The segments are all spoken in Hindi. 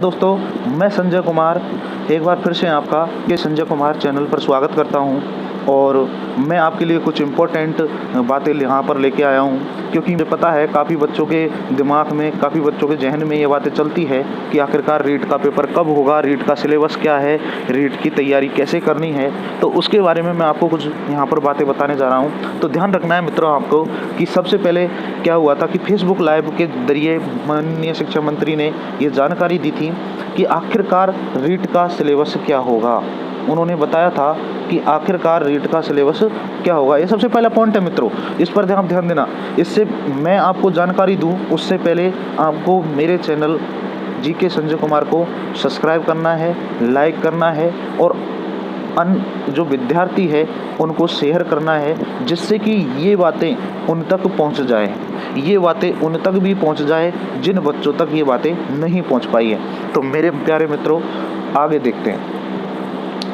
दोस्तों, मैं संजय कुमार एक बार फिर से आपका ये संजय कुमार चैनल पर स्वागत करता हूं और मैं आपके लिए कुछ इम्पोर्टेंट बातें यहाँ पर लेके आया हूं, क्योंकि मुझे पता है काफ़ी बच्चों के दिमाग में, काफ़ी बच्चों के जहन में ये बातें चलती है कि आखिरकार रीट का पेपर कब होगा, रीट का सिलेबस क्या है, रीट की तैयारी कैसे करनी है। तो उसके बारे में मैं आपको कुछ यहाँ पर बातें बताने जा रहा हूँ। तो ध्यान रखना है मित्रों आपको कि सबसे पहले क्या हुआ था कि फेसबुक लाइव के जरिए माननीय शिक्षा मंत्री ने ये जानकारी दी थी कि आखिरकार रीट का सिलेबस क्या होगा। उन्होंने बताया था कि आखिरकार रीट का सिलेबस क्या होगा। ये सबसे पहला पॉइंट है मित्रों, इस पर ध्यान देना। इससे मैं आपको जानकारी दूं उससे पहले आपको मेरे चैनल जीके संजय कुमार को सब्सक्राइब करना है, लाइक करना है और जो विद्यार्थी है उनको शेयर करना है, जिससे कि ये बातें उन तक पहुंच जाए, ये बातें उन तक भी पहुंच जाए जिन बच्चों तक ये बातें नहीं पहुंच पाई है। तो मेरे प्यारे मित्रों, आगे देखते हैं।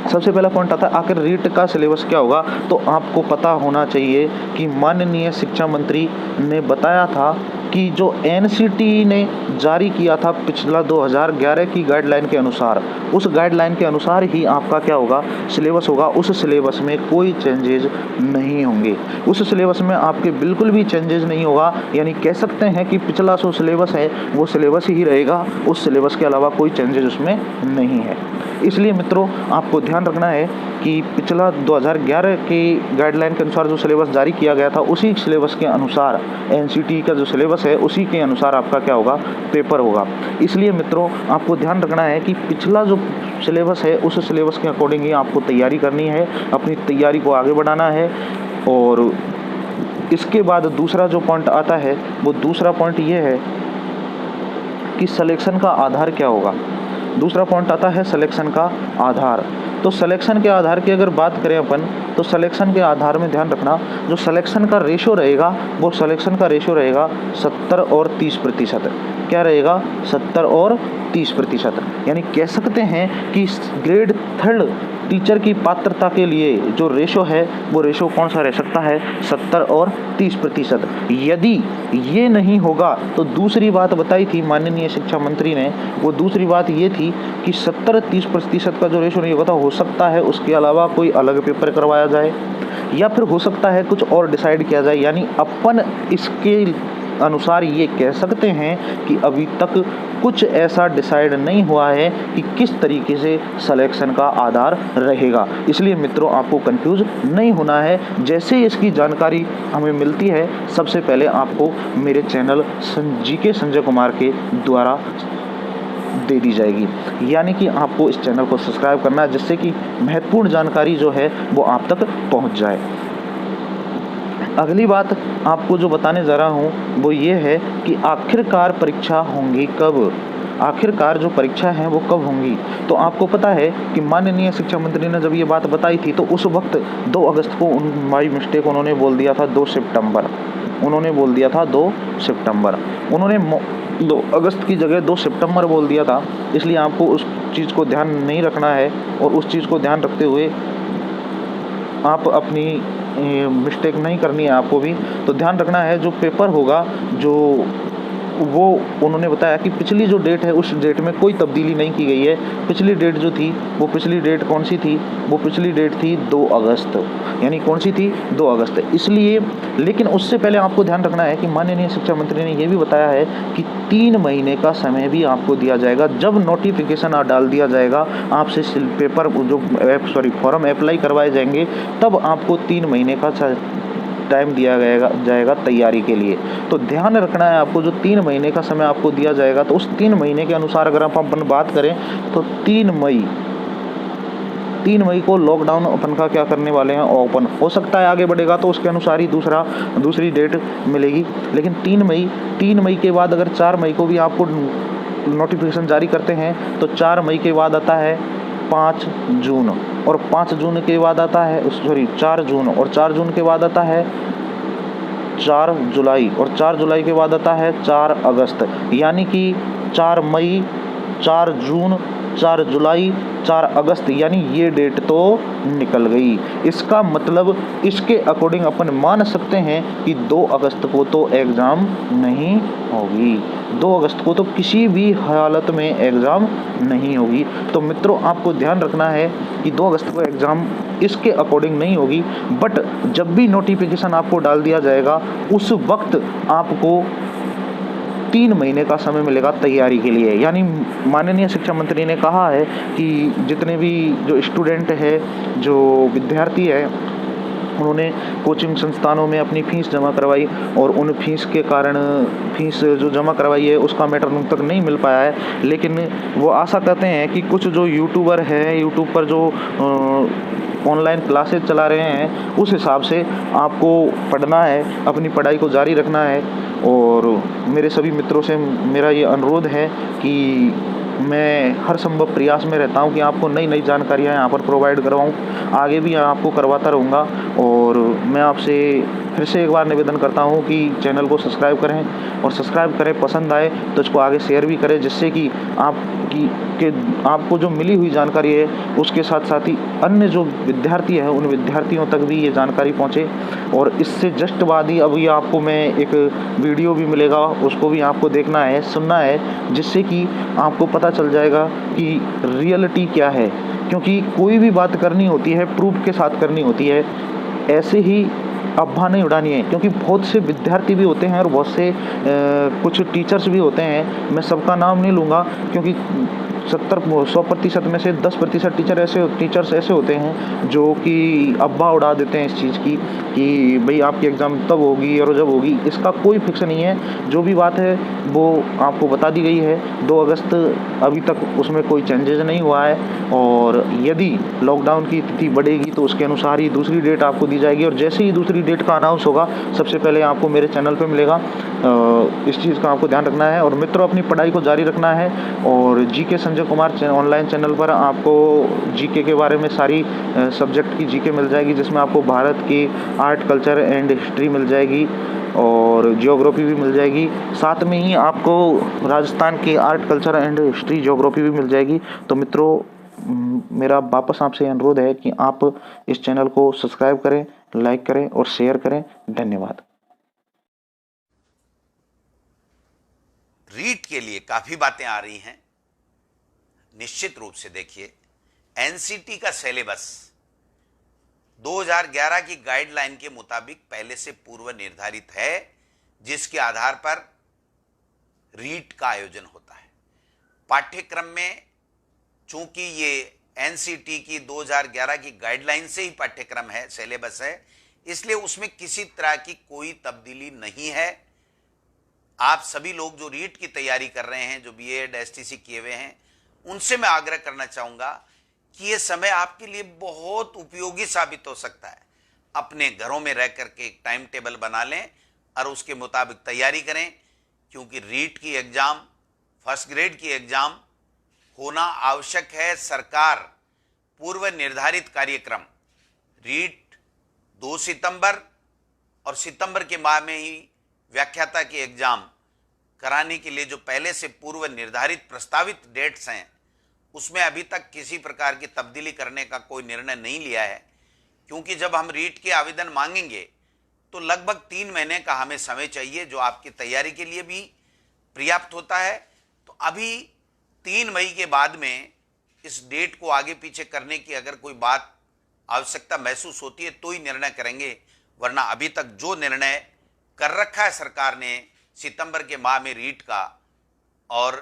सबसे पहला पॉइंट आता है आखिर रीट का सिलेबस क्या होगा। तो आपको पता होना चाहिए कि माननीय शिक्षा मंत्री ने बताया था कि जो एनसीटी ने जारी किया था पिछला 2011 की गाइडलाइन के अनुसार, उस गाइडलाइन के अनुसार ही आपका क्या होगा, सिलेबस होगा। उस सिलेबस में कोई चेंजेज नहीं होंगे, उस सिलेबस में आपके बिल्कुल भी चेंजेज नहीं होगा। यानी कह सकते हैं कि पिछला जो सिलेबस है वो सिलेबस ही रहेगा, उस सिलेबस के अलावा कोई चेंजेज उसमें नहीं है। इसलिए मित्रों आपको ध्यान रखना है कि पिछला 2011 के गाइडलाइन के अनुसार जो सिलेबस जारी किया गया था, उसी सिलेबस के अनुसार एनसीटी का जो सिलेबस है उसी के अनुसार आपका क्या होगा, पेपर होगा। इसलिए मित्रों आपको ध्यान रखना है कि पिछला जो सिलेबस है उस सिलेबस के अकॉर्डिंग ही आपको तैयारी करनी है, अपनी तैयारी को आगे बढ़ाना है। और इसके बाद दूसरा जो पॉइंट आता है वो दूसरा पॉइंट ये है कि सिलेक्शन का आधार क्या होगा। दूसरा पॉइंट आता है सिलेक्शन का आधार। तो सिलेक्शन के आधार की अगर बात करें अपन, तो सिलेक्शन के आधार में ध्यान रखना जो सिलेक्शन का रेशो रहेगा वो सिलेक्शन का रेशो रहेगा 70 और 30%। क्या रहेगा, 70 और 30%। यानी कह सकते हैं कि ग्रेड 3 टीचर की पात्रता के लिए जो रेशो है वो रेशो कौन सा रह सकता है, 70 और 30%। यदि ये नहीं होगा तो दूसरी बात बताई थी माननीय शिक्षा मंत्री ने, वो दूसरी बात ये थी कि 70-30% का जो रेशो नहीं होगा, तो हो सकता है उसके अलावा कोई अलग पेपर करवाया जाए या फिर हो सकता है कुछ और डिसाइड किया जाए। यानी अपन इसके अनुसार ये कह सकते हैं कि अभी तक कुछ ऐसा डिसाइड नहीं हुआ है कि किस तरीके से सिलेक्शन का आधार रहेगा। इसलिए मित्रों आपको कंफ्यूज नहीं होना है। जैसे इसकी जानकारी हमें मिलती है सबसे पहले आपको मेरे चैनल जीके संजय कुमार के द्वारा दे दी जाएगी। यानी कि आपको इस चैनल को सब्सक्राइब करना है, जिससे कि महत्वपूर्ण जानकारी जो है वो आप तक पहुंच जाए। अगली बात आपको जो बताने जा रहा हूँ वो ये है कि आखिरकार परीक्षा होंगी कब, आखिरकार जो परीक्षा है वो कब होंगी। तो आपको पता है कि माननीय शिक्षा मंत्री ने जब ये बात बताई थी तो उस वक्त 2 अगस्त को माई मिस्टेक उन्होंने बोल दिया था 2 सितंबर, उन्होंने बोल दिया था 2 सितंबर, उन्होंने 2 अगस्त की जगह 2 सितंबर बोल दिया था। इसलिए आपको उस चीज़ को ध्यान नहीं रखना है और उस चीज़ को ध्यान रखते हुए आप अपनी मिस्टेक नहीं करनी है आपको भी। तो ध्यान रखना है जो पेपर होगा, जो वो उन्होंने बताया कि पिछली जो डेट है उस डेट में कोई तब्दीली नहीं की गई है। पिछली डेट जो थी वो पिछली डेट कौन सी थी, वो पिछली डेट थी 2 अगस्त। यानी कौन सी थी, 2 अगस्त। इसलिए लेकिन उससे पहले आपको ध्यान रखना है कि माननीय शिक्षा मंत्री ने ये भी बताया है कि 3 महीने का समय भी आपको दिया जाएगा। जब नोटिफिकेशन डाल दिया जाएगा आपसे पेपर जो फॉर्म अप्लाई करवाए जाएंगे, तब आपको 3 महीने का टाइम दिया जाएगा तैयारी के लिए। तो ध्यान रखना है आपको, जो 3 महीने का समय आपको दिया जाएगा तो उस 3 महीने के अनुसार अगर अपन बात करें तो 3 मई को लॉकडाउन अपन का क्या करने वाले हैं, ओपन हो सकता है आगे बढ़ेगा तो उसके अनुसार ही दूसरी डेट मिलेगी। लेकिन 3 मई के बाद अगर 4 मई को भी आपको नोटिफिकेशन जारी करते हैं तो 4 मई के बाद आता है 5 जून और 5 जून के बाद आता है 4 जून और 4 जून के बाद आता है 4 जुलाई और 4 जुलाई के बाद आता है 4 अगस्त। यानी कि 4 मई, 4 जून 4 जुलाई, 4 अगस्त, यानी ये डेट तो निकल गई। इसका मतलब इसके अकॉर्डिंग अपन मान सकते हैं कि 2 अगस्त को तो एग्ज़ाम नहीं होगी। 2 अगस्त को तो किसी भी हालत में एग्ज़ाम नहीं होगी। तो मित्रों, आपको ध्यान रखना है कि 2 अगस्त को एग्ज़ाम इसके अकॉर्डिंग नहीं होगी, बट जब भी नोटिफिकेशन आपको डाल दिया जाएगा उस वक्त आपको 3 महीने का समय मिलेगा तैयारी के लिए। यानी माननीय शिक्षा मंत्री ने कहा है कि जितने भी जो स्टूडेंट है, जो विद्यार्थी है, उन्होंने कोचिंग संस्थानों में अपनी फ़ीस जमा करवाई और उन फ़ीस के कारण फ़ीस जो जमा करवाई है उसका मैटर उन तक नहीं मिल पाया है। लेकिन वो आशा करते हैं कि कुछ जो यूट्यूबर हैं, यूट्यूब पर जो ऑनलाइन क्लासेज चला रहे हैं, उस हिसाब से आपको पढ़ना है, अपनी पढ़ाई को जारी रखना है। और मेरे सभी मित्रों से मेरा ये अनुरोध है कि मैं हर संभव प्रयास में रहता हूँ कि आपको नई नई जानकारियाँ यहाँ पर प्रोवाइड करवाऊँ। आगे भी आपको करवाता रहूँगा। और मैं आपसे फिर से एक बार निवेदन करता हूँ कि चैनल को सब्सक्राइब करें, और सब्सक्राइब करें, पसंद आए तो इसको आगे शेयर भी करें, जिससे कि आपको जो मिली हुई जानकारी है उसके साथ साथ ही अन्य जो विद्यार्थी हैं उन विद्यार्थियों तक भी ये जानकारी पहुँचे। और इससे जस्ट बाद ही अभी आपको मैं एक वीडियो भी मिलेगा, उसको भी आपको देखना है, सुनना है, जिससे कि आपको पता चल जाएगा कि रियलिटी क्या है। क्योंकि कोई भी बात करनी होती है प्रूफ के साथ करनी होती है, ऐसे ही अफवाह नहीं उड़ानी है। क्योंकि बहुत से विद्यार्थी भी होते हैं और बहुत से कुछ टीचर्स भी होते हैं, मैं सबका नाम नहीं लूँगा, क्योंकि 100% में से 10% टीचर्स ऐसे होते हैं जो कि अफवाह उड़ा देते हैं इस चीज़ की कि भाई आपकी एग्ज़ाम तब होगी और जब होगी। इसका कोई फिक्स नहीं है। जो भी बात है वो आपको बता दी गई है। 2 अगस्त अभी तक उसमें कोई चेंजेस नहीं हुआ है, और यदि लॉकडाउन की तिथि बढ़ेगी तो उसके अनुसार ही दूसरी डेट आपको दी जाएगी। और जैसे ही दूसरी डेट का अनाउंस होगा सबसे पहले आपको मेरे चैनल पे मिलेगा। इस चीज़ का आपको ध्यान रखना है। और मित्रों, अपनी पढ़ाई को जारी रखना है। और GK Sanjay Kumar online channel पर आपको जीके के बारे में सारी सब्जेक्ट की जीके मिल जाएगी, जिसमें आपको भारत की आर्ट, कल्चर एंड हिस्ट्री मिल जाएगी और ज्योग्राफी भी मिल जाएगी। साथ में ही आपको राजस्थान की art, culture and history, geography भी मिल जाएगी। तो मित्रों, मेरा वापस आपसे अनुरोध है कि आप इस चैनल को सब्सक्राइब करें, लाइक करें और शेयर करें। धन्यवाद। रीट के लिए काफी बातें आ रही हैं। निश्चित रूप से देखिए, एनसीटी का सिलेबस 2011 की गाइडलाइन के मुताबिक पहले से पूर्व निर्धारित है, जिसके आधार पर रीट का आयोजन होता है। पाठ्यक्रम में चूंकि ये एनसीटी की 2011 की गाइडलाइन से ही पाठ्यक्रम है, सिलेबस है, इसलिए उसमें किसी तरह की कोई तब्दीली नहीं है। आप सभी लोग जो रीट की तैयारी कर रहे हैं, जो बीएड एसटीसी किए हुए हैं, उनसे मैं आग्रह करना चाहूंगा कि ये समय आपके लिए बहुत उपयोगी साबित हो सकता है। अपने घरों में रह करके एक टाइम टेबल बना लें और उसके मुताबिक तैयारी करें, क्योंकि रीट की एग्जाम, फर्स्ट ग्रेड की एग्जाम होना आवश्यक है। सरकार पूर्व निर्धारित कार्यक्रम रीट 2 सितंबर और सितंबर के माह में ही व्याख्याता की एग्जाम कराने के लिए जो पहले से पूर्व निर्धारित प्रस्तावित डेट्स हैं, उसमें अभी तक किसी प्रकार की तब्दीली करने का कोई निर्णय नहीं लिया है। क्योंकि जब हम रीट के आवेदन मांगेंगे तो लगभग 3 महीने का हमें समय चाहिए, जो आपकी तैयारी के लिए भी पर्याप्त होता है। तो अभी 3 मई के बाद में इस डेट को आगे पीछे करने की अगर कोई बात आवश्यकता महसूस होती है तो ही निर्णय करेंगे, वरना अभी तक जो निर्णय कर रखा है सरकार ने सितंबर के माह में रीट का और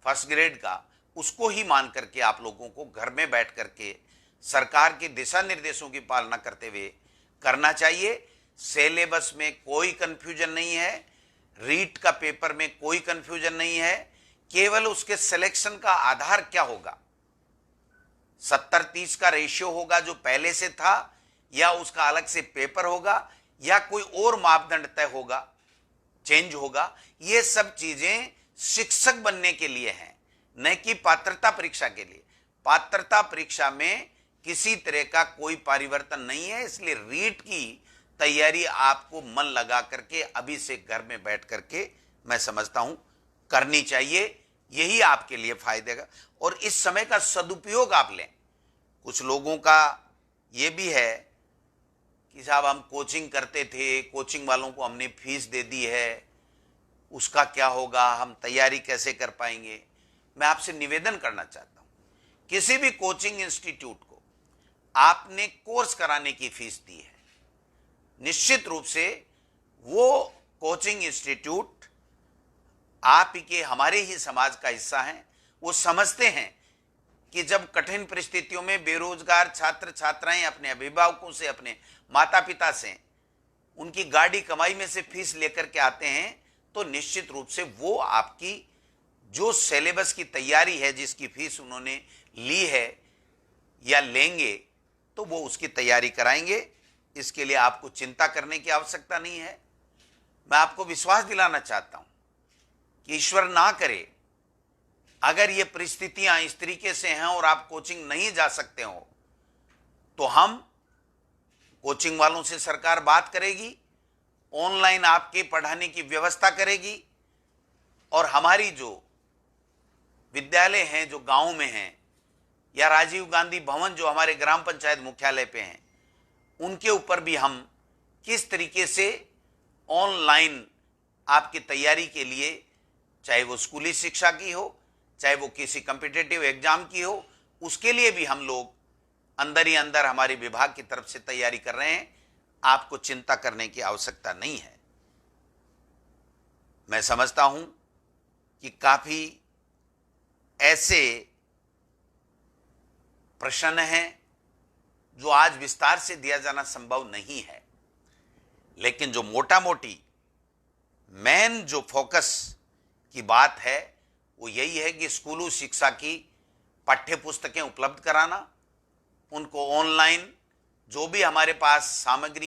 फर्स्ट ग्रेड का, उसको ही मान करके आप लोगों को घर में बैठ करके सरकार के दिशा निर्देशों की पालना करते हुए करना चाहिए। सिलेबस में कोई कंफ्यूजन नहीं है, रीट का पेपर में कोई कंफ्यूजन नहीं है। केवल उसके सिलेक्शन का आधार क्या होगा, 70-30 का रेशियो होगा जो पहले से था, या उसका अलग से पेपर होगा, या कोई और मापदंड तय होगा, चेंज होगा। ये सब चीजें शिक्षक बनने के लिए हैं, न कि पात्रता परीक्षा के लिए। पात्रता परीक्षा में किसी तरह का कोई परिवर्तन नहीं है। इसलिए रीट की तैयारी आपको मन लगा करके अभी से घर में बैठ करके मैं समझता हूं करनी चाहिए। यही आपके लिए फायदे का, और इस समय का सदुपयोग आप लें। कुछ लोगों का ये भी है कि साहब हम कोचिंग करते थे, कोचिंग वालों को हमने फीस दे दी है, उसका क्या होगा, हम तैयारी कैसे कर पाएंगे। मैं आपसे निवेदन करना चाहता हूं, किसी भी कोचिंग इंस्टीट्यूट को आपने कोर्स कराने की फीस दी है, निश्चित रूप से वो कोचिंग इंस्टीट्यूट आप के हमारे ही समाज का हिस्सा है। वो समझते हैं कि जब कठिन परिस्थितियों में बेरोजगार छात्र छात्राएं अपने अभिभावकों से, अपने माता पिता से, उनकी गाड़ी कमाई में से फीस लेकर के आते हैं, तो निश्चित रूप से वो आपकी जो सिलेबस की तैयारी है, जिसकी फीस उन्होंने ली है या लेंगे, तो वो उसकी तैयारी कराएंगे। इसके लिए आपको चिंता करने की आवश्यकता नहीं है। मैं आपको विश्वास दिलाना चाहता हूं कि ईश्वर ना करे अगर ये परिस्थितियां इस तरीके से हैं और आप कोचिंग नहीं जा सकते हो, तो हम कोचिंग वालों से सरकार बात करेगी, ऑनलाइन आपके पढ़ाने की व्यवस्था करेगी, और हमारी जो विद्यालय हैं जो गांव में हैं, या राजीव गांधी भवन जो हमारे ग्राम पंचायत मुख्यालय पे हैं, उनके ऊपर भी हम किस तरीके से ऑनलाइन आपकी तैयारी के लिए, चाहे वो स्कूली शिक्षा की हो, चाहे वो किसी कॉम्पिटिटिव एग्जाम की हो, उसके लिए भी हम लोग अंदर ही अंदर हमारे विभाग की तरफ से तैयारी कर रहे हैं। आपको चिंता करने की आवश्यकता नहीं है। मैं समझता हूं कि काफी ऐसे प्रश्न हैं जो आज विस्तार से दिया जाना संभव नहीं है, लेकिन जो मोटा मोटी मेन जो फोकस की बात है वो यही है कि स्कूली शिक्षा की पाठ्य पुस्तकें उपलब्ध कराना, उनको ऑनलाइन जो भी हमारे पास सामग्री